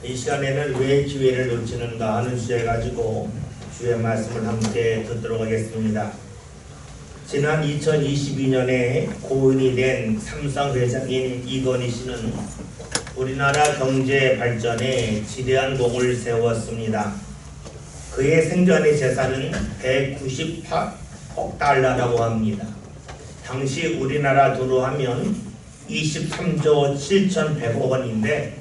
이 시간에는 왜 기회를 놓치는가 하는 주제 가지고 주의 말씀을 함께 듣도록 하겠습니다. 지난 2022년에 고인이 된 삼성 회장인 이건희 씨는 우리나라 경제 발전에 지대한 공을 세웠습니다. 그의 생전의 재산은 198억 달러라고 합니다. 당시 우리나라 돈으로 하면 23조 7,100억 원인데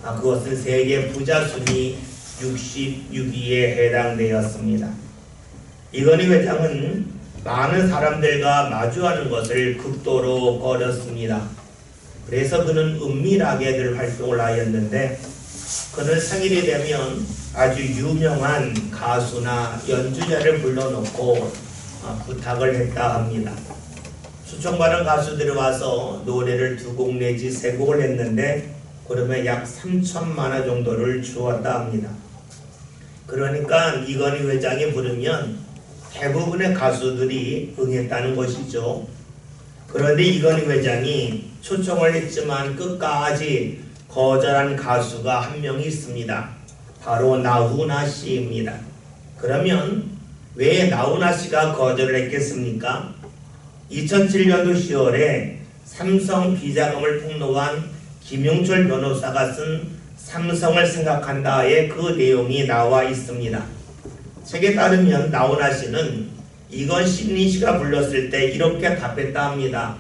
그것은 세계 부자 순위 66위에 해당되었습니다. 이건희 회장은 많은 사람들과 마주하는 것을 극도로 꺼렸습니다. 그래서 그는 은밀하게 늘 활동을 하였는데 그는 생일이 되면 아주 유명한 가수나 연주자를 불러놓고 부탁을 했다 합니다. 초청받은 가수들이 와서 노래를 2곡 내지 3곡을 했는데 그러면 약 3천만 원 정도를 주었다 합니다. 그러니까 이건희 회장이 부르면 대부분의 가수들이 응했다는 것이죠. 그런데 이건희 회장이 초청을 했지만 끝까지 거절한 가수가 한 명이 있습니다. 바로 나훈아 씨입니다. 그러면 왜 나훈아 씨가 거절을 했겠습니까? 2007년도 10월에 삼성 비자금을 폭로한 김용철 변호사가 쓴 삼성을 생각한다의 그 내용이 나와 있습니다. 책에 따르면 나훈아 씨는 이건희 씨가 불렀을 때 이렇게 답했다 합니다.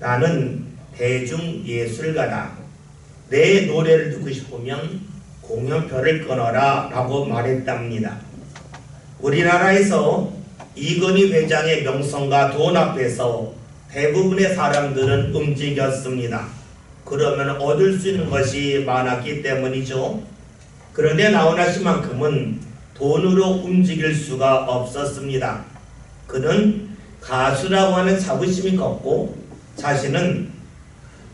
나는 대중예술가다. 내 노래를 듣고 싶으면 공연표를 끊어라 라고 말했답니다. 우리나라에서 이건희 회장의 명성과 돈 앞에서 대부분의 사람들은 움직였습니다. 그러면 얻을 수 있는 것이 많았기 때문이죠. 그런데 나훈아 씨만큼은 돈으로 움직일 수가 없었습니다. 그는 가수라고 하는 자부심이 컸고 자신은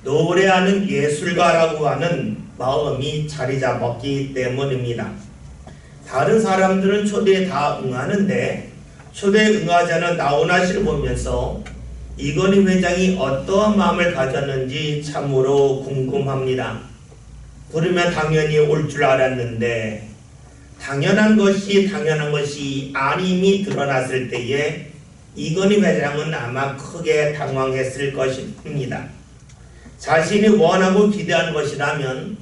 노래하는 예술가라고 하는 마음이 자리 잡았기 때문입니다. 다른 사람들은 초대에 다 응하는데 초대에 응하지 않은 나훈아 씨를 보면서 이건희 회장이 어떠한 마음을 가졌는지 참으로 궁금합니다. 부르면 당연히 올 줄 알았는데 당연한 것이 아님이 드러났을 때에 이건희 회장은 아마 크게 당황했을 것입니다. 자신이 원하고 기대한 것이라면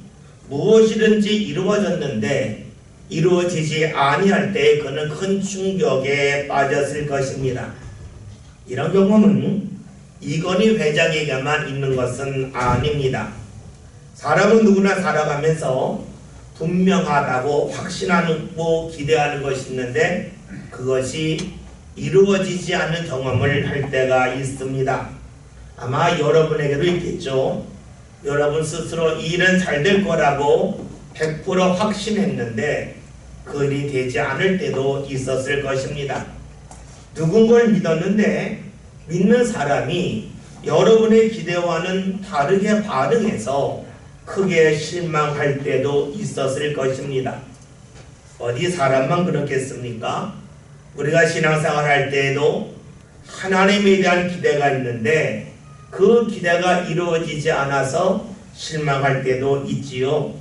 무엇이든지 이루어졌는데 이루어지지 아니할 때 그는 큰 충격에 빠졌을 것입니다. 이런 경험은 이건희 회장에게만 있는 것은 아닙니다. 사람은 누구나 살아가면서 분명하다고 확신하고 기대하는 것이 있는데 그것이 이루어지지 않는 경험을 할 때가 있습니다. 아마 여러분에게도 있겠죠. 여러분 스스로 이 일은 잘 될 거라고 100% 확신했는데 그 일이 되지 않을 때도 있었을 것입니다. 누군가를 믿었는데 믿는 사람이 여러분의 기대와는 다르게 반응해서 크게 실망할 때도 있었을 것입니다. 어디 사람만 그렇겠습니까? 우리가 신앙생활 할 때에도 하나님에 대한 기대가 있는데 그 기대가 이루어지지 않아서 실망할 때도 있지요.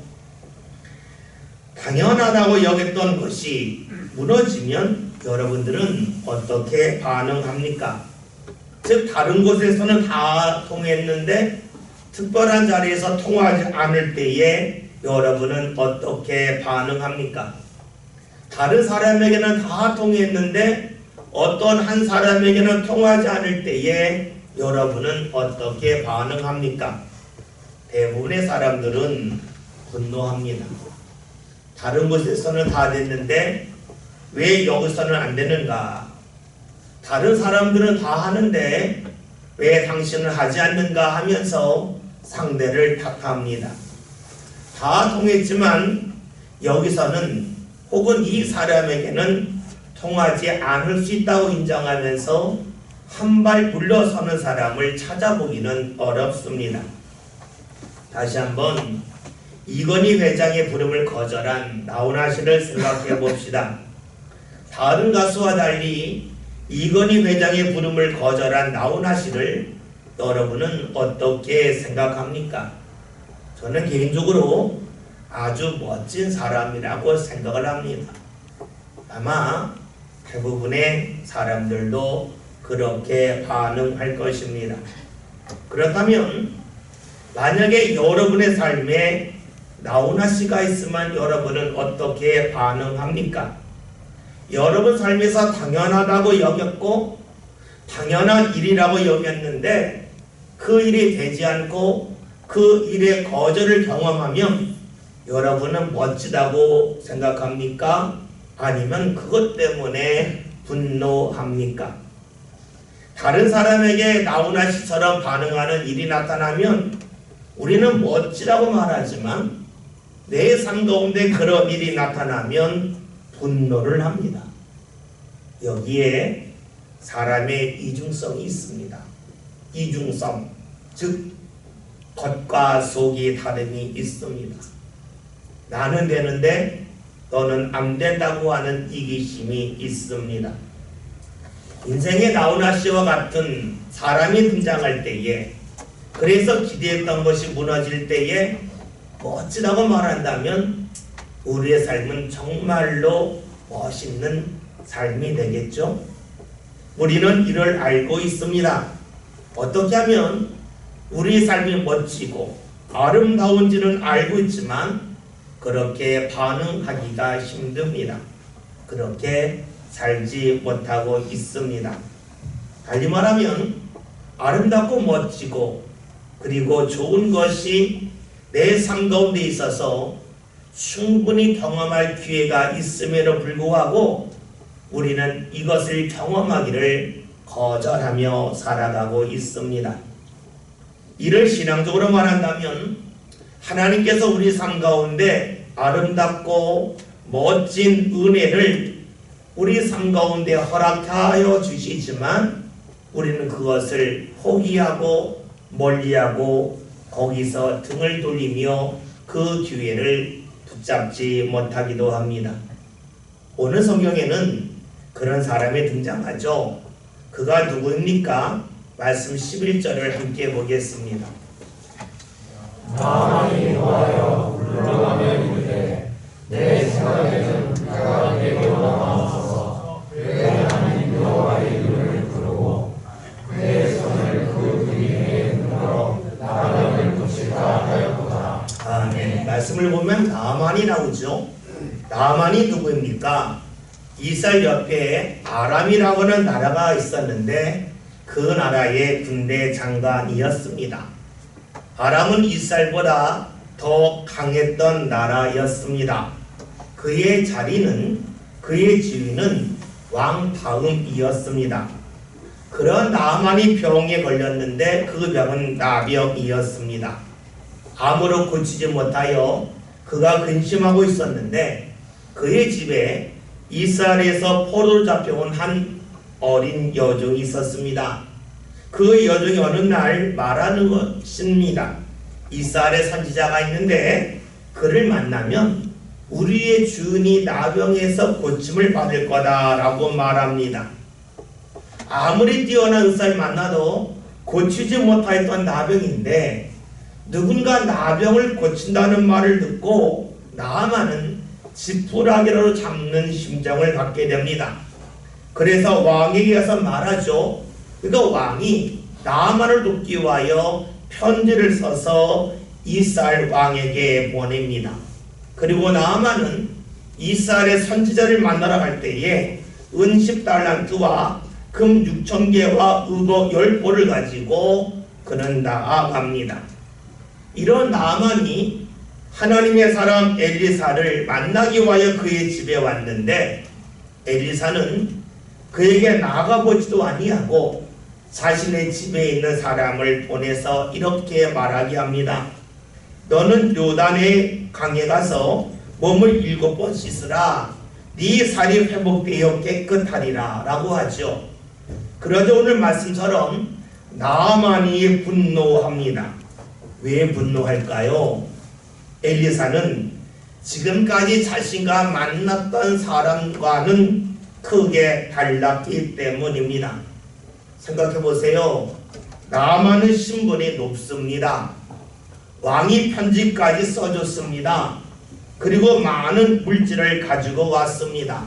당연하다고 여겼던 것이 무너지면 여러분들은 어떻게 반응합니까? 즉 다른 곳에서는 다 통했는데 특별한 자리에서 통하지 않을 때에 여러분은 어떻게 반응합니까? 다른 사람에게는 다 통했는데 어떤 한 사람에게는 통하지 않을 때에 여러분은 어떻게 반응합니까? 대부분의 사람들은 분노합니다. 다른 곳에서는 다 됐는데 왜 여기서는 안 되는가? 다른 사람들은 다 하는데 왜 당신은 하지 않는가 하면서 상대를 탓합니다. 다 통했지만 여기서는 혹은 이 사람에게는 통하지 않을 수 있다고 인정하면서 한 발 물러서는 사람을 찾아보기는 어렵습니다. 다시 한번 이건희 회장의 부름을 거절한 나훈아 씨를 생각해 봅시다. 다른 가수와 달리 이건희 회장의 부름을 거절한 나훈아 씨를 여러분은 어떻게 생각합니까? 저는 개인적으로 아주 멋진 사람이라고 생각을 합니다. 아마 대부분의 사람들도 그렇게 반응할 것입니다. 그렇다면 만약에 여러분의 삶에 나훈아 씨가 있으면 여러분은 어떻게 반응합니까? 여러분 삶에서 당연하다고 여겼고 당연한 일이라고 여겼는데 그 일이 되지 않고 그 일의 거절을 경험하면 여러분은 멋지다고 생각합니까? 아니면 그것 때문에 분노합니까? 다른 사람에게 나훈아 씨처럼 반응하는 일이 나타나면 우리는 멋지다고 말하지만 내 삶 가운데 그런 일이 나타나면 분노를 합니다. 여기에 사람의 이중성이 있습니다. 이중성, 즉 겉과 속이 다름이 있습니다. 나는 되는데 너는 안 된다고 하는 이기심이 있습니다. 인생의 나훈아 씨와 같은 사람이 등장할 때에, 그래서 기대했던 것이 무너질 때에 멋지다고 말한다면 우리의 삶은 정말로 멋있는 삶이 되겠죠? 우리는 이를 알고 있습니다. 어떻게 하면 우리의 삶이 멋지고 아름다운지는 알고 있지만 그렇게 반응하기가 힘듭니다. 그렇게 살지 못하고 있습니다. 달리 말하면 아름답고 멋지고 그리고 좋은 것이 내 삶 가운데 있어서 충분히 경험할 기회가 있음에도 불구하고 우리는 이것을 경험하기를 거절하며 살아가고 있습니다. 이를 신앙적으로 말한다면 하나님께서 우리 삶 가운데 아름답고 멋진 은혜를 우리 삶 가운데 허락하여 주시지만 우리는 그것을 포기하고 멀리하고 거기서 등을 돌리며 그 기회를 붙잡지 못하기도 합니다. 오늘 성경에는 그런 사람이 등장하죠. 그가 누구입니까? 말씀 11절을 함께 보겠습니다. 나만이 노하여 물러가며 이르되 내 생각에는 그가 내게로 나와서 내 하나님 여호와의 이름을 부르고 내 손을 그 위에 흔들어 나병을 고칠까 하였구나. 아멘. 말씀을 보면 나만이 나오죠. 나만이 누구입니까? 이스라엘 옆에 아람이라고 하는 나라가 있었는데 그 나라의 군대 장관이었습니다. 아람은 이스라엘보다 더 강했던 나라였습니다. 그의 자리는, 그의 지위는 왕 다음이었습니다. 그런 나만이 병에 걸렸는데 그 병은 나병이었습니다. 암으로 고치지 못하여 그가 근심하고 있었는데 그의 집에 이스라엘에서 포로로 잡혀온 한 어린 여종이 있었습니다. 그 여종이 어느 날 말하는 것입니다. 이스라엘의 선지자가 있는데 그를 만나면 우리의 주인이 나병에서 고침을 받을 거다라고 말합니다. 아무리 뛰어난 의사를 만나도 고치지 못하였던 나병인데 누군가 나병을 고친다는 말을 듣고 나아만은 지푸라기로 잡는 심정을 갖게 됩니다. 그래서 왕에게 가서 말하죠. 그러니까 왕이 나아만을 돕기 위하여 편지를 써서 이스라엘 왕에게 보냅니다. 그리고 나아만은 이스라엘의 선지자를 만나러 갈 때에 은 10달란트와 금 6,000개와 의복 10보를 가지고 그는 나아갑니다. 이런 나아만이 하나님의 사람 엘리사를 만나기 위하여 그의 집에 왔는데 엘리사는 그에게 나가보지도 아니하고 자신의 집에 있는 사람을 보내서 이렇게 말하게 합니다. 너는 요단의 강에 가서 몸을 7번 씻으라. 네 살이 회복되어 깨끗하리라 라고 하죠. 그러자 오늘 말씀처럼 나아만이 분노합니다. 왜 분노할까요? 엘리사는 지금까지 자신과 만났던 사람과는 크게 달랐기 때문입니다. 생각해 보세요. 나아만의 신분이 높습니다. 왕이 편지까지 써줬습니다. 그리고 많은 물질을 가지고 왔습니다.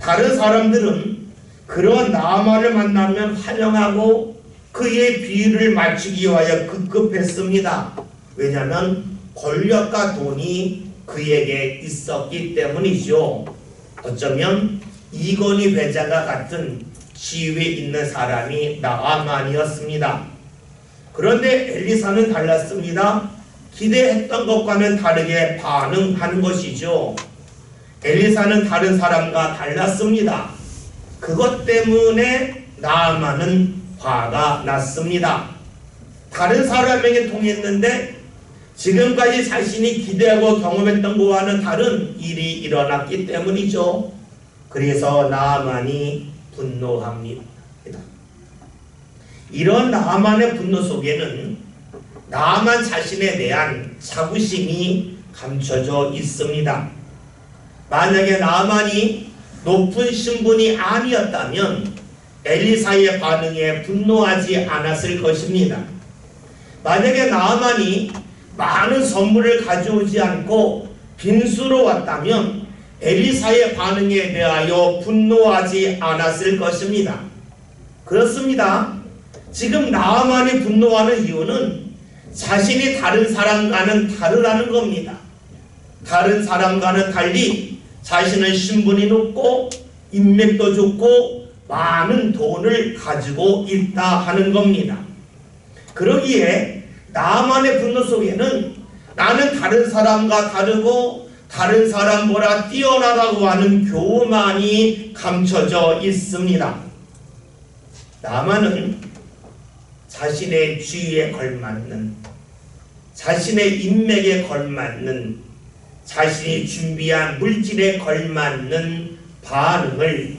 다른 사람들은 그런 나아만을 만나면 환영하고 그의 비위를 맞추기 위하여 급급했습니다. 왜냐하면 권력과 돈이 그에게 있었기 때문이죠. 어쩌면 이건희 배자가 같은 지위에 있는 사람이 나아만이었습니다. 그런데 엘리사는 달랐습니다. 기대했던 것과는 다르게 반응하는 것이죠. 엘리사는 다른 사람과 달랐습니다. 그것 때문에 나아만은 화가 났습니다. 다른 사람에게 통했는데 지금까지 자신이 기대하고 경험했던 것과는 다른 일이 일어났기 때문이죠. 그래서 나아만이 분노합니다. 이런 나아만의 분노 속에는 나아만 자신에 대한 자부심이 감춰져 있습니다. 만약에 나아만이 높은 신분이 아니었다면 엘리사의 반응에 분노하지 않았을 것입니다. 만약에 나아만이 많은 선물을 가져오지 않고 빈수로 왔다면 엘리사의 반응에 대하여 분노하지 않았을 것입니다. 그렇습니다. 지금 나아만이 분노하는 이유는 자신이 다른 사람과는 다르다는 겁니다. 다른 사람과는 달리 자신은 신분이 높고 인맥도 좋고 많은 돈을 가지고 있다 하는 겁니다. 그러기에 나아만의 분노 속에는 나는 다른 사람과 다르고 다른 사람보다 뛰어나다고 하는 교만이 감춰져 있습니다. 나아만은 자신의 지위에 걸맞는, 자신의 인맥에 걸맞는, 자신이 준비한 물질에 걸맞는 반응을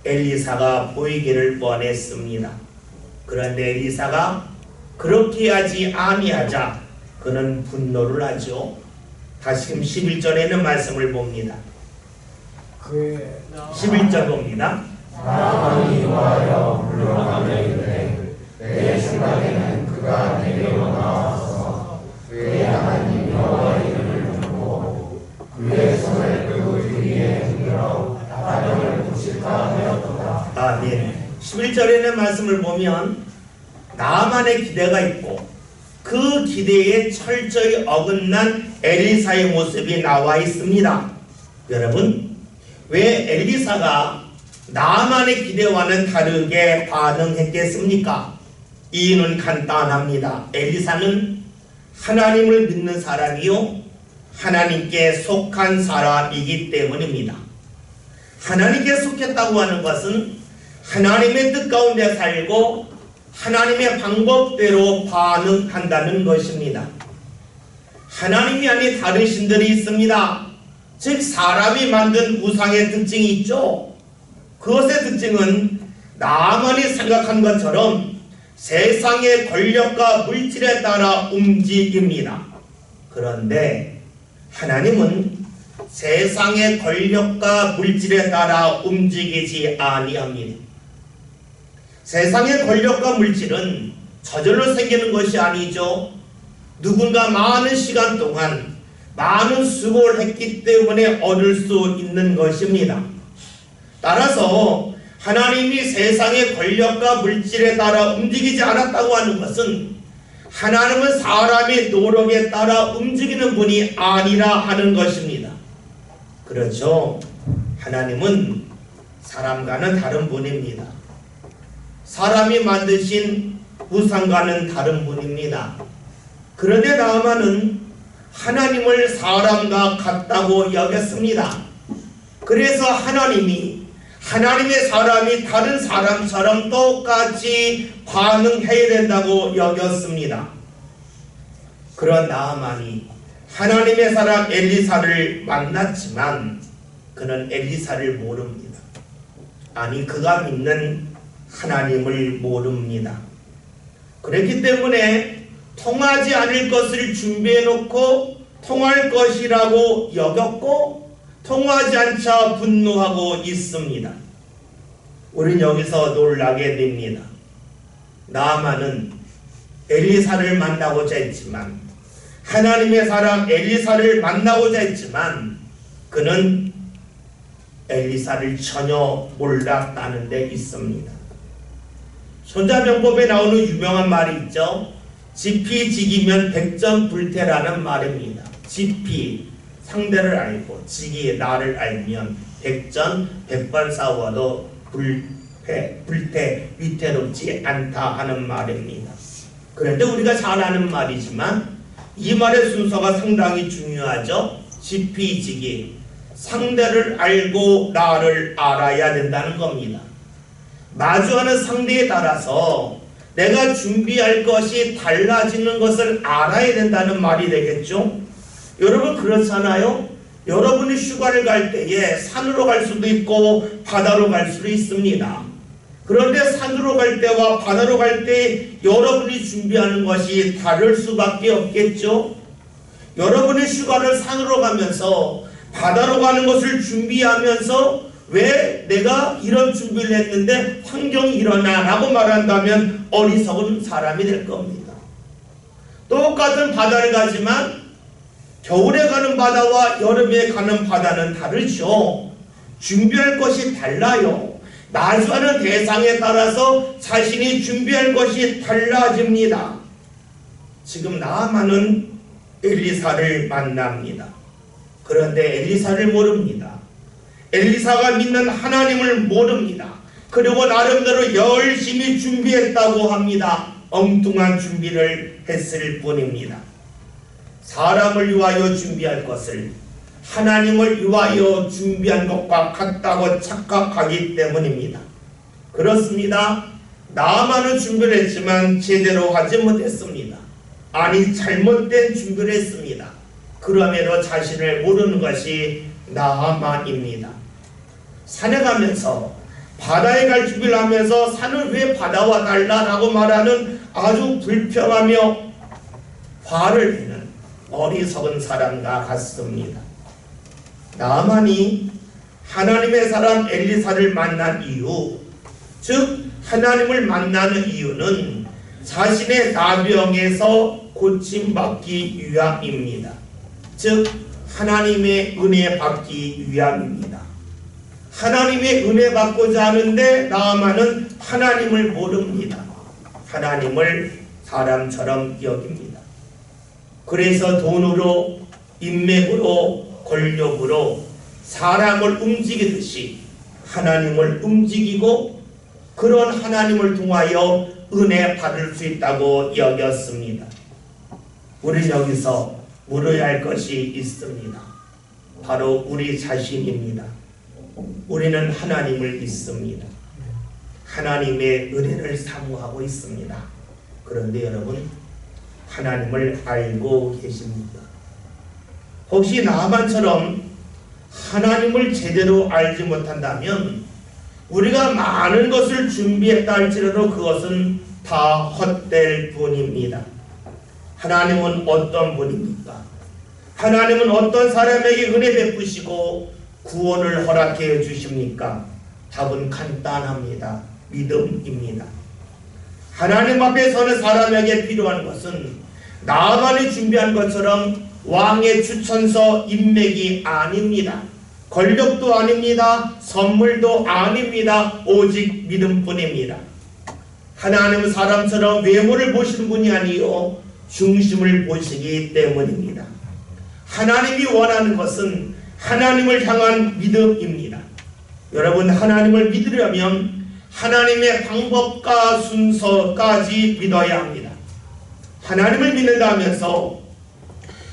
엘리사가 보이기를 원했습니다. 그런데 엘리사가 그렇게 하지 아니하자 그는 분노를 하죠. 다시금 11절에는 말씀을 봅니다. 11절 봅니다. 나아만이 여호와여 물러가며 이르되 내 생각에는 그가 내게로 나와서 그의 하나님 여호와의 이름을 부르고 그의 손을 그 위에 흔들어 바람을 붙일까 하였도다. 아멘. 11절에는 말씀을 보면 나아만의 기대가 있고 그 기대에 철저히 어긋난 엘리사의 모습이 나와 있습니다. 여러분, 왜 엘리사가 나아만의 기대와는 다르게 반응했겠습니까? 이유는 간단합니다. 엘리사는 하나님을 믿는 사람이요 하나님께 속한 사람이기 때문입니다. 하나님께 속했다고 하는 것은 하나님의 뜻 가운데 살고 하나님의 방법대로 반응한다는 것입니다. 하나님이 아닌 다른 신들이 있습니다. 즉 사람이 만든 우상의 특징이 있죠. 그것의 특징은 나아만이 생각한 것처럼 세상의 권력과 물질에 따라 움직입니다. 그런데 하나님은 세상의 권력과 물질에 따라 움직이지 아니합니다. 세상의 권력과 물질은 저절로 생기는 것이 아니죠. 누군가 많은 시간 동안 많은 수고를 했기 때문에 얻을 수 있는 것입니다. 따라서 하나님이 세상의 권력과 물질에 따라 움직이지 않았다고 하는 것은 하나님은 사람의 노력에 따라 움직이는 분이 아니라 하는 것입니다. 그렇죠. 하나님은 사람과는 다른 분입니다. 사람이 만드신 우상과는 다른 분입니다. 그런데 나아만은 하나님을 사람과 같다고 여겼습니다. 그래서 하나님이 하나님의 사람이 다른 사람처럼 똑같이 반응해야 된다고 여겼습니다. 그런 나아만이 하나님의 사람 엘리사를 만났지만 그는 엘리사를 모릅니다. 아니 그가 믿는 하나님을 모릅니다. 그렇기 때문에 통하지 않을 것을 준비해 놓고 통할 것이라고 여겼고 통하지 않자 분노하고 있습니다. 우리는 여기서 놀라게 됩니다. 나아만은 엘리사를 만나고자 했지만 하나님의 사람 엘리사를 만나고자 했지만 그는 엘리사를 전혀 몰랐다는 데 있습니다. 손자병법에 나오는 유명한 말이 있죠. 지피지기면 백전불태라는 말입니다. 지피, 상대를 알고, 지기, 나를 알면 백전, 백번 싸워도 불태, 위태롭지 않다 하는 말입니다. 그런데 우리가 잘 아는 말이지만 이 말의 순서가 상당히 중요하죠. 지피지기, 상대를 알고 나를 알아야 된다는 겁니다. 마주하는 상대에 따라서 내가 준비할 것이 달라지는 것을 알아야 된다는 말이 되겠죠. 여러분 그렇잖아요. 여러분이 휴가를 갈 때에 산으로 갈 수도 있고 바다로 갈 수도 있습니다. 그런데 산으로 갈 때와 바다로 갈 때 여러분이 준비하는 것이 다를 수밖에 없겠죠. 여러분이 휴가를 산으로 가면서 바다로 가는 것을 준비하면서 왜 내가 이런 준비를 했는데 환경이 이러나 라고 말한다면 어리석은 사람이 될 겁니다. 똑같은 바다를 가지만 겨울에 가는 바다와 여름에 가는 바다는 다르죠. 준비할 것이 달라요. 마주하는 대상에 따라서 자신이 준비할 것이 달라집니다. 지금 나아만은 엘리사를 만납니다. 그런데 엘리사를 모릅니다. 엘리사가 믿는 하나님을 모릅니다. 그리고 나름대로 열심히 준비했다고 합니다. 엉뚱한 준비를 했을 뿐입니다. 사람을 위하여 준비할 것을 하나님을 위하여 준비한 것과 같다고 착각하기 때문입니다. 그렇습니다. 나만은 준비를 했지만 제대로 하지 못했습니다. 아니 잘못된 준비를 했습니다. 그러므로 자신을 모르는 것이 나아만입니다. 산에 가면서 바다에 갈 준비를 하면서 산을 왜 바다와 달라라고 말하는 아주 불평하며 화를 내는 어리석은 사람과 같습니다. 나아만이 하나님의 사람 엘리사를 만난 이유, 즉 하나님을 만나는 이유는 자신의 나병에서 고침받기 위함입니다. 즉 하나님의 은혜 받기 위함입니다. 하나님의 은혜 받고자 하는데 나아만은 하나님을 모릅니다. 하나님을 사람처럼 여깁니다. 그래서 돈으로, 인맥으로, 권력으로 사람을 움직이듯이 하나님을 움직이고 그런 하나님을 통하여 은혜 받을 수 있다고 여겼습니다. 우리 여기서 물어야 할 것이 있습니다. 바로 우리 자신입니다. 우리는 하나님을 믿습니다. 하나님의 은혜를 사모하고 있습니다. 그런데 여러분 하나님을 알고 계십니까? 혹시 나만처럼 하나님을 제대로 알지 못한다면 우리가 많은 것을 준비했다 할지라도 그것은 다 헛될 뿐입니다. 하나님은 어떤 분입니까? 하나님은 어떤 사람에게 은혜 베푸시고 구원을 허락해 주십니까? 답은 간단합니다. 믿음입니다. 하나님 앞에 서는 사람에게 필요한 것은 나만이 준비한 것처럼 왕의 추천서 인맥이 아닙니다. 권력도 아닙니다. 선물도 아닙니다. 오직 믿음뿐입니다. 하나님은 사람처럼 외모를 보시는 분이 아니요 중심을 보시기 때문입니다. 하나님이 원하는 것은 하나님을 향한 믿음입니다. 여러분 하나님을 믿으려면 하나님의 방법과 순서까지 믿어야 합니다. 하나님을 믿는다 하면서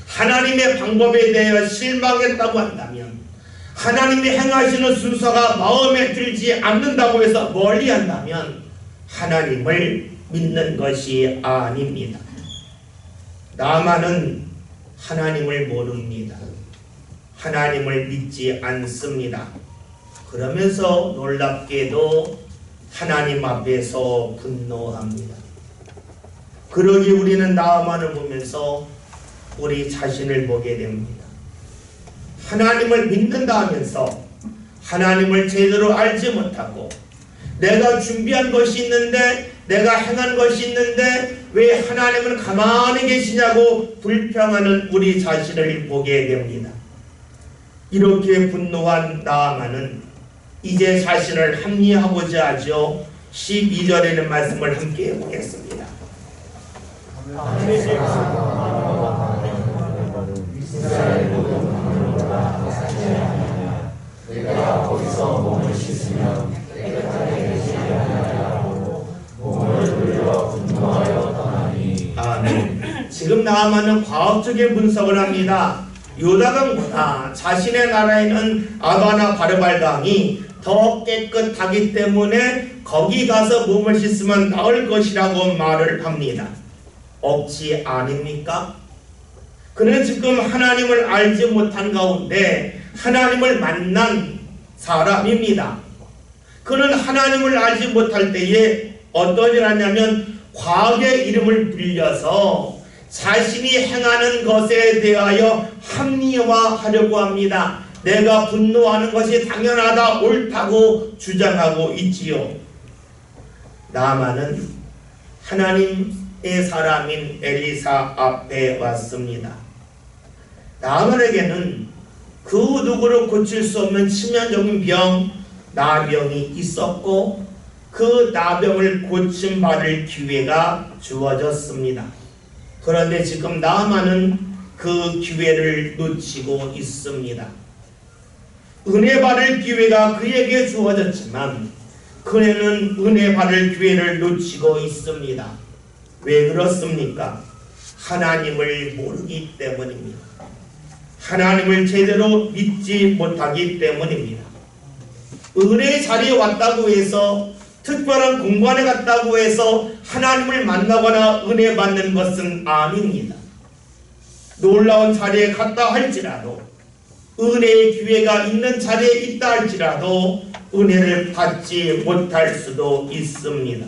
하나님의 방법에 대해 실망했다고 한다면 하나님이 행하시는 순서가 마음에 들지 않는다고 해서 멀리한다면 하나님을 믿는 것이 아닙니다. 나만은 하나님을 모릅니다. 하나님을 믿지 않습니다. 그러면서 놀랍게도 하나님 앞에서 분노합니다. 그러기 우리는 나만을 보면서 우리 자신을 보게 됩니다. 하나님을 믿는다 하면서 하나님을 제대로 알지 못하고 내가 준비한 것이 있는데 내가 행한 것이 있는데 왜 하나님은 가만히 계시냐고 불평하는 우리 자신을 보게 됩니다. 이렇게 분노한 나아만은 이제 자신을 합리하고자 하죠. 12절에는 말씀을 함께 보겠습니다. 이스라엘 모든 만물보다 사죄하느냐 내가 거기서 몸을 씻으면 깨끗하게 되지 아니하리라고 몸을 돌려 분노하여 떠나니. 아멘. 지금 나아만은 과학적인 분석을 합니다. 요다강보다 자신의 나라에는 아바나 바르발강이 더 깨끗하기 때문에 거기 가서 몸을 씻으면 나을 것이라고 말을 합니다. 억지 아닙니까? 그는 지금 하나님을 알지 못한 가운데 하나님을 만난 사람입니다. 그는 하나님을 알지 못할 때에 어떤 일을 하냐면 과학의 이름을 빌려서 자신이 행하는 것에 대하여 합리화하려고 합니다. 내가 분노하는 것이 당연하다, 옳다고 주장하고 있지요. 나아만은 하나님의 사람인 엘리사 앞에 왔습니다. 나아만에게는 그 누구를 고칠 수 없는 치명적인 병, 나병이 있었고 그 나병을 고침받을 기회가 주어졌습니다. 그런데 지금 나아만은 그 기회를 놓치고 있습니다. 은혜 받을 기회가 그에게 주어졌지만 그는 은혜 받을 기회를 놓치고 있습니다. 왜 그렇습니까? 하나님을 모르기 때문입니다. 하나님을 제대로 믿지 못하기 때문입니다. 은혜의 자리에 왔다고 해서 특별한 공간에 갔다고 해서 하나님을 만나거나 은혜 받는 것은 아닙니다. 놀라운 자리에 갔다 할지라도 은혜의 기회가 있는 자리에 있다 할지라도 은혜를 받지 못할 수도 있습니다.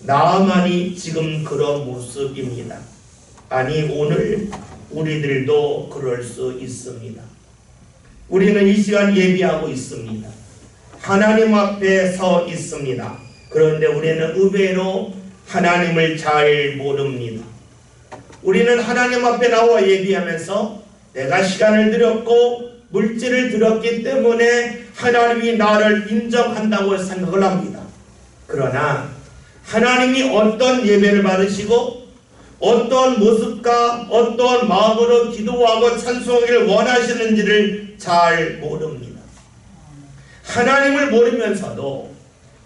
나아만이 지금 그런 모습입니다. 아니 오늘 우리들도 그럴 수 있습니다. 우리는 이 시간 예비하고 있습니다. 하나님 앞에 서 있습니다. 그런데 우리는 의외로 하나님을 잘 모릅니다. 우리는 하나님 앞에 나와 예비하면서 내가 시간을 들였고 물질을 들였기 때문에 하나님이 나를 인정한다고 생각을 합니다. 그러나 하나님이 어떤 예배를 받으시고 어떤 모습과 어떤 마음으로 기도하고 찬송하기를 원하시는지를 잘 모릅니다. 하나님을 모르면서도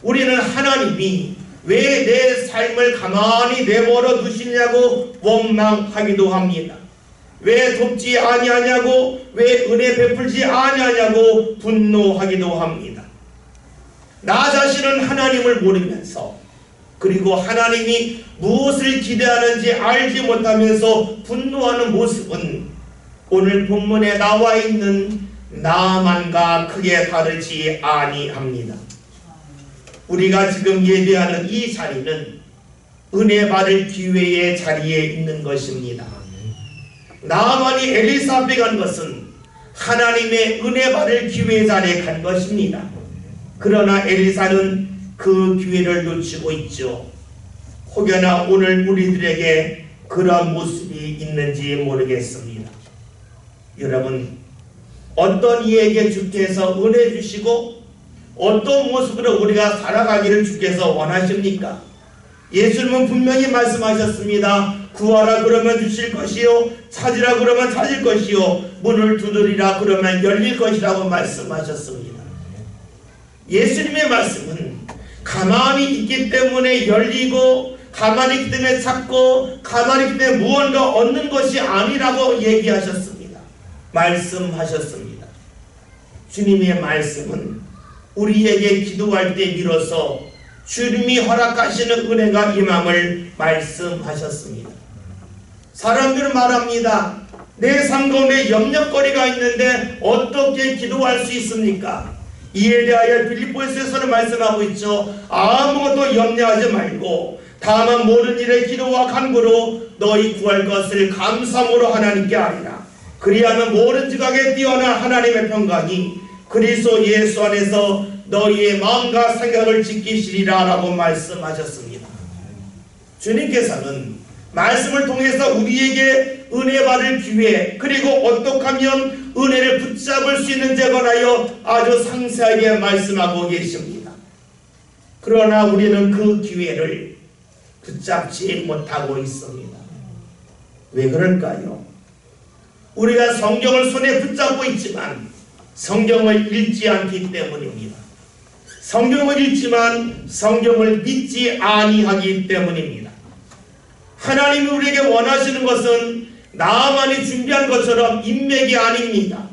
우리는 하나님이 왜 내 삶을 가만히 내버려 두시냐고 원망하기도 합니다. 왜 돕지 아니하냐고, 왜 은혜 베풀지 아니하냐고 분노하기도 합니다. 나 자신은 하나님을 모르면서 그리고 하나님이 무엇을 기대하는지 알지 못하면서 분노하는 모습은 오늘 본문에 나와 있는 나아만과 크게 다르지 아니합니다. 우리가 지금 예배하는 이 자리는 은혜 받을 기회의 자리에 있는 것입니다. 나아만이 엘리사 앞에 간 것은 하나님의 은혜 받을 기회의 자리에 간 것입니다. 그러나 엘리사는 그 기회를 놓치고 있죠. 혹여나 오늘 우리들에게 그런 모습이 있는지 모르겠습니다. 여러분, 어떤 이에게 주께서 은혜 주시고 어떤 모습으로 우리가 살아가기를 주께서 원하십니까? 예수님은 분명히 말씀하셨습니다. 구하라 그러면 주실 것이요, 찾으라 그러면 찾을 것이요, 문을 두드리라 그러면 열릴 것이라고 말씀하셨습니다. 예수님의 말씀은 가만히 있기 때문에 열리고 가만히 있기 때문에 찾고 가만히 있기 때문에 무언가 얻는 것이 아니라고 얘기하셨습니다. 말씀하셨습니다. 주님의 말씀은 우리에게 기도할 때 비로소 주님이 허락하시는 은혜가 임함을 말씀하셨습니다. 사람들은 말합니다. 내 삶 가운데 염려거리가 있는데 어떻게 기도할 수 있습니까? 이에 대하여 빌립보서에서는 말씀하고 있죠. 아무것도 염려하지 말고 다만 모든 일에 기도와 간구로 너희 구할 것을 감사함으로 하나님께 아뢰라. 그리하면 모든 지각에 뛰어난 하나님의 평강이 그리스도 예수 안에서 너희의 마음과 생각을 지키시리라 라고 말씀하셨습니다. 주님께서는 말씀을 통해서 우리에게 은혜 받을 기회, 그리고 어떻게 하면 은혜를 붙잡을 수 있는지에 관하여 아주 상세하게 말씀하고 계십니다. 그러나 우리는 그 기회를 붙잡지 못하고 있습니다. 왜 그럴까요? 우리가 성경을 손에 붙잡고 있지만 성경을 읽지 않기 때문입니다. 성경을 읽지만 성경을 믿지 아니하기 때문입니다. 하나님이 우리에게 원하시는 것은 나만이 준비한 것처럼 인맥이 아닙니다.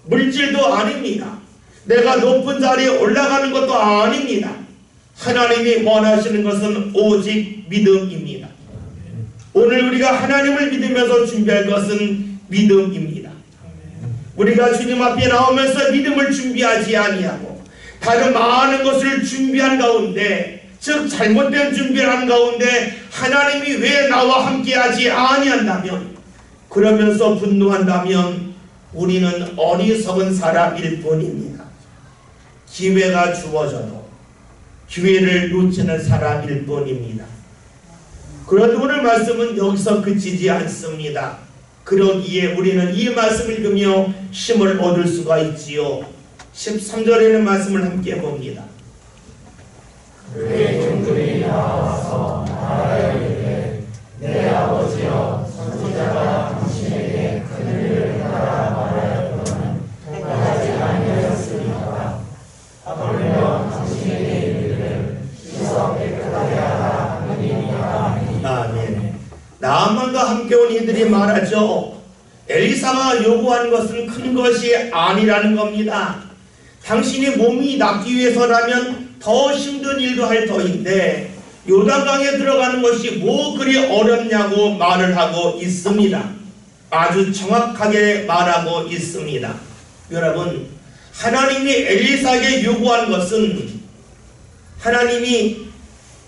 물질도 아닙니다. 내가 높은 자리에 올라가는 것도 아닙니다. 하나님이 원하시는 것은 오직 믿음입니다. 오늘 우리가 하나님을 믿으면서 준비할 것은 믿음입니다. 우리가 주님 앞에 나오면서 믿음을 준비하지 아니하고 다른 많은 것을 준비한 가운데, 즉 잘못된 준비를 한 가운데 하나님이 왜 나와 함께하지 아니한다면, 그러면서 분노한다면 우리는 어리석은 사람일 뿐입니다. 기회가 주어져도 기회를 놓치는 사람일 뿐입니다. 그런데 오늘 말씀은 여기서 그치지 않습니다. 그러기에 우리는 이 말씀을 읽으며 힘을 얻을 수가 있지요. 13절에는 말씀을 함께 봅니다. 그의 종들이 나와서 말하여 내 아버지여, 선지자가 당신에게 큰 일을 행하라 말하였거든 행하지 아니하였으리까. 하물며 당신에게 이르기를 씻어 깨끗하게 하라 하느니라. 아멘. 나아만과 함께 온 이들이 말하죠. 엘리사가 요구한 것은 큰 것이 아니라는 겁니다. 당신이 몸이 낫기 위해서라면 더 힘든 일도 할 터인데 요단강에 들어가는 것이 뭐 그리 어렵냐고 말을 하고 있습니다. 아주 정확하게 말하고 있습니다. 여러분, 하나님이 엘리사에게 요구한 것은, 하나님이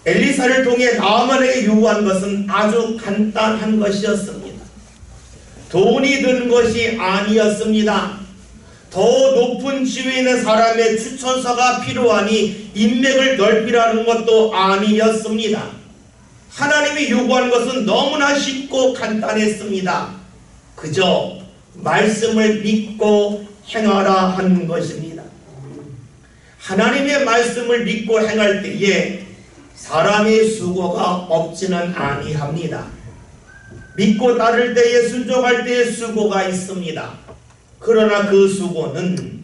엘리사를 통해 나아만에게 요구한 것은 아주 간단한 것이었습니다. 돈이 드는 것이 아니었습니다. 더 높은 지위에 있는 사람의 추천서가 필요하니 인맥을 넓히라는 것도 아니었습니다. 하나님이 요구한 것은 너무나 쉽고 간단했습니다. 그저 말씀을 믿고 행하라 하는 것입니다. 하나님의 말씀을 믿고 행할 때에 사람의 수고가 없지는 아니합니다. 믿고 따를 때에, 순종할 때에 수고가 있습니다. 그러나 그 수고는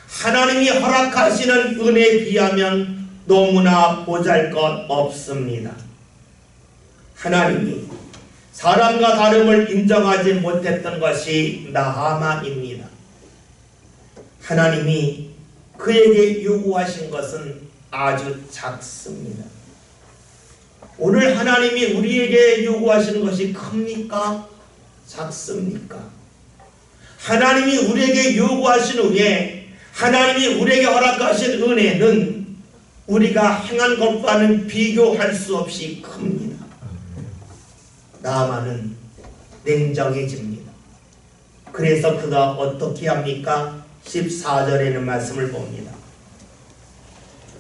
하나님이 허락하시는 은혜에 비하면 너무나 보잘것 없습니다. 하나님이 사람과 다름을 인정하지 못했던 것이 나아만입니다. 하나님이 그에게 요구하신 것은 아주 작습니다. 오늘 하나님이 우리에게 요구하시는 것이 큽니까? 작습니까? 하나님이 우리에게 요구하신 후에 하나님이 우리에게 허락하신 은혜는 우리가 행한 것과는 비교할 수 없이 큽니다. 나아만은 냉정해집니다. 그래서 그가 어떻게 합니까? 14절에는 말씀을 봅니다.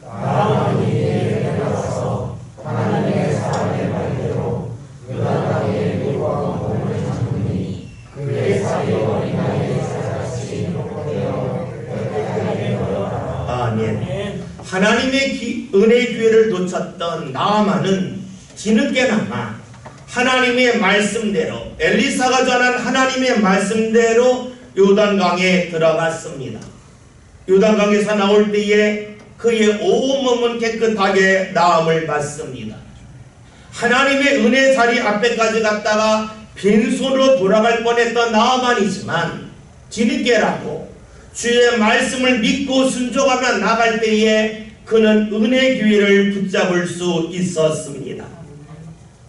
나아만이 내려가서 하나님의 사람의 말대로 요단강에 요구하고 몸을 잠그니 그의 살이 어린아이의 살같이 녹되어 깨끗하게 되었다. 아멘. 하나님의 은혜의 기회를 놓쳤던 나아만은 뒤늦게나마 하나님의 말씀대로, 엘리사가 전한 하나님의 말씀대로 요단강에 들어갔습니다. 요단강에서 나올 때에 그의 온몸은 깨끗하게 나음을 받습니다. 하나님의 은혜 자리 앞에까지 갔다가 빈손으로 돌아갈 뻔했던 나아만이지만 뒤늦게라도 주의 말씀을 믿고 순종하며 나갈 때에 그는 은혜 기회를 붙잡을 수 있었습니다.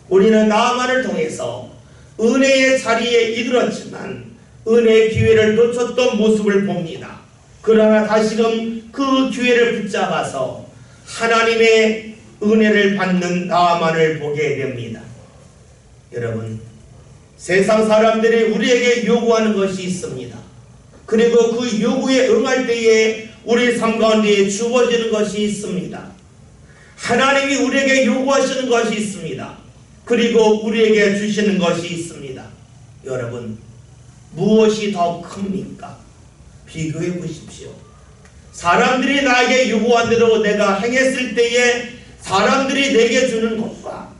우리는 나아만을 통해서 은혜의 자리에 이르렀지만 은혜의 기회를 놓쳤던 모습을 봅니다. 그러나 다시금 그 기회를 붙잡아서 하나님의 은혜를 받는 나아만을 보게 됩니다. 여러분, 세상 사람들이 우리에게 요구하는 것이 있습니다. 그리고 그 요구에 응할 때에 우리 삶 가운데 주어지는 것이 있습니다. 하나님이 우리에게 요구하시는 것이 있습니다. 그리고 우리에게 주시는 것이 있습니다. 여러분, 무엇이 더 큽니까? 비교해 보십시오. 사람들이 나에게 요구한 대로 내가 행했을 때에 사람들이 내게 주는 것과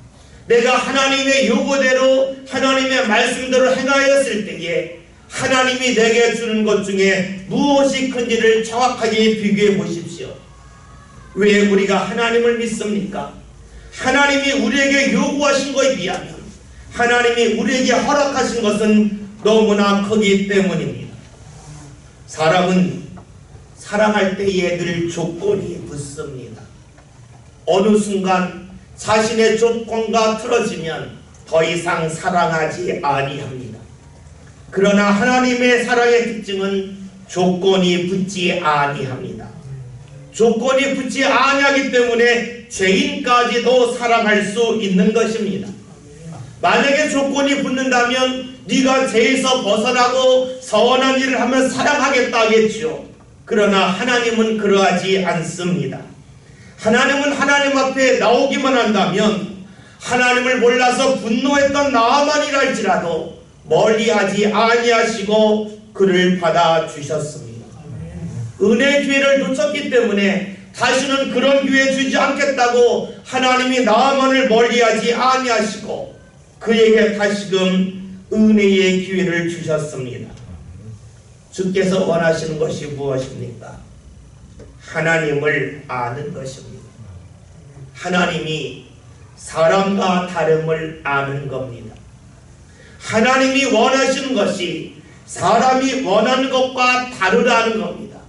내가 하나님의 요구대로 하나님의 말씀대로 행하였을 때에 하나님이 내게 주는 것 중에 무엇이 큰지를 정확하게 비교해 보십시오. 왜 우리가 하나님을 믿습니까? 하나님이 우리에게 요구하신 것에 비하면 하나님이 우리에게 허락하신 것은 너무나 크기 때문입니다. 사람은 사랑할 때에 늘 조건이 붙습니다. 어느 순간 자신의 조건과 틀어지면 더 이상 사랑하지 아니합니다. 그러나 하나님의 사랑의 특징은 조건이 붙지 아니합니다. 조건이 붙지 아니하기 때문에 죄인까지도 사랑할 수 있는 것입니다. 만약에 조건이 붙는다면 네가 죄에서 벗어나고 선한 일을 하면 사랑하겠다 하겠죠. 그러나 하나님은 그러하지 않습니다. 하나님은 하나님 앞에 나오기만 한다면 하나님을 몰라서 분노했던 나아만이라 할지라도 멀리하지 아니하시고 그를 받아주셨습니다. 은혜의 기회를 놓쳤기 때문에 다시는 그런 기회 주지 않겠다고 하나님이 나아만을 멀리하지 아니하시고 그에게 다시금 은혜의 기회를 주셨습니다. 주께서 원하시는 것이 무엇입니까? 하나님을 아는 것입니다. 하나님이 사람과 다름을 아는 겁니다. 하나님이 원하시는 것이 사람이 원하는 것과 다르다는 겁니다.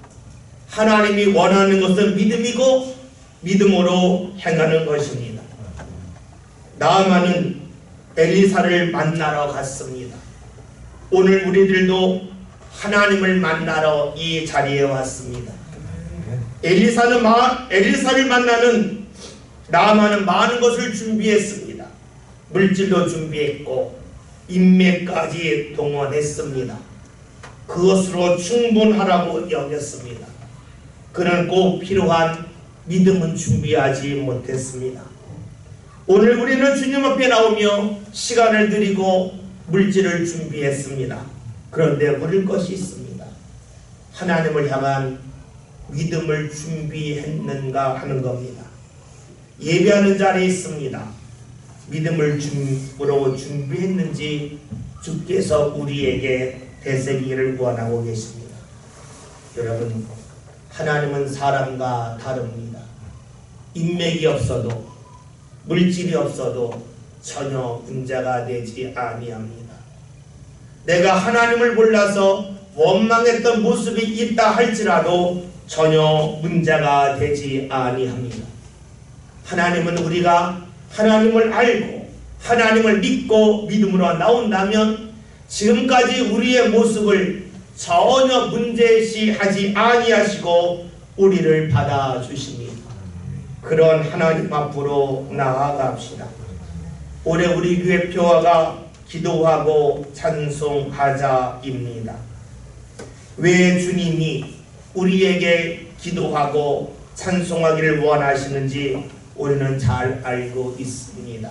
하나님이 원하는 것은 믿음이고 믿음으로 행하는 것입니다. 나아만은 엘리사를 만나러 갔습니다. 오늘 우리들도 하나님을 만나러 이 자리에 왔습니다. 엘리사를 만나는 나아만은 많은 것을 준비했습니다. 물질도 준비했고 인맥까지 동원했습니다. 그것으로 충분하라고 여겼습니다. 그는 꼭 필요한 믿음은 준비하지 못했습니다. 오늘 우리는 주님 앞에 나오며 시간을 드리고 물질을 준비했습니다. 그런데 물을 것이 있습니다. 하나님을 향한 믿음을 준비했는가 하는 겁니다. 예배하는 자리에 있습니다. 믿음을 준비했는지 주께서 우리에게 되새기기를 원하고 계십니다. 여러분, 하나님은 사람과 다릅니다. 인맥이 없어도 물질이 없어도 전혀 문제가 되지 아니합니다. 내가 하나님을 몰라서 원망했던 모습이 있다 할지라도 전혀 문제가 되지 아니합니다. 하나님은 우리가 하나님을 알고 하나님을 믿고 믿음으로 나온다면 지금까지 우리의 모습을 전혀 문제시하지 아니하시고 우리를 받아주십니다. 그런 하나님 앞으로 나아갑시다. 올해 우리 교회 표어가 기도하고 찬송하자입니다. 왜 주님이 우리에게 기도하고 찬송하기를 원하시는지 우리는 잘 알고 있습니다.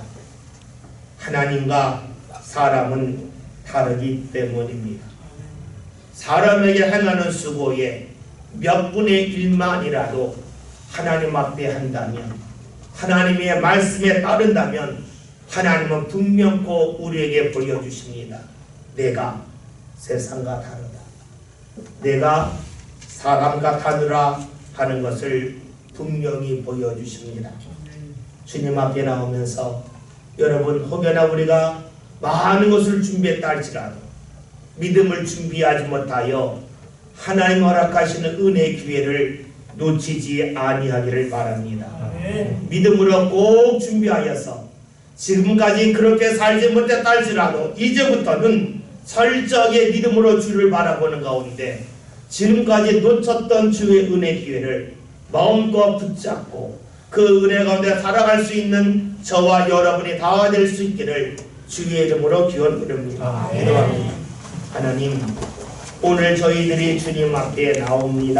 하나님과 사람은 다르기 때문입니다. 사람에게 행하는 수고에 몇 분의 1만이라도 하나님 앞에 한다면, 하나님의 말씀에 따른다면 하나님은 분명코 우리에게 보여주십니다. 내가 세상과 다르다. 내가 사람과 다르라 하는 것을 분명히 보여주십니다. 주님 앞에 나오면서 여러분, 혹여나 우리가 많은 것을 준비했다 할지라도 믿음을 준비하지 못하여 하나님 허락하시는 은혜의 기회를 놓치지 아니하기를 바랍니다. 믿음으로 꼭 준비하여서 지금까지 그렇게 살지 못했다 할지라도 이제부터는 철저하게 믿음으로 주를 바라보는 가운데 지금까지 놓쳤던 주의 은혜 기회를 마음껏 붙잡고 그 은혜 가운데 살아갈 수 있는 저와 여러분이 다 될 수 있기를 주의 이름으로 기원드립니다. 기도합니다. 하나님, 오늘 저희들이 주님 앞에 나옵니다.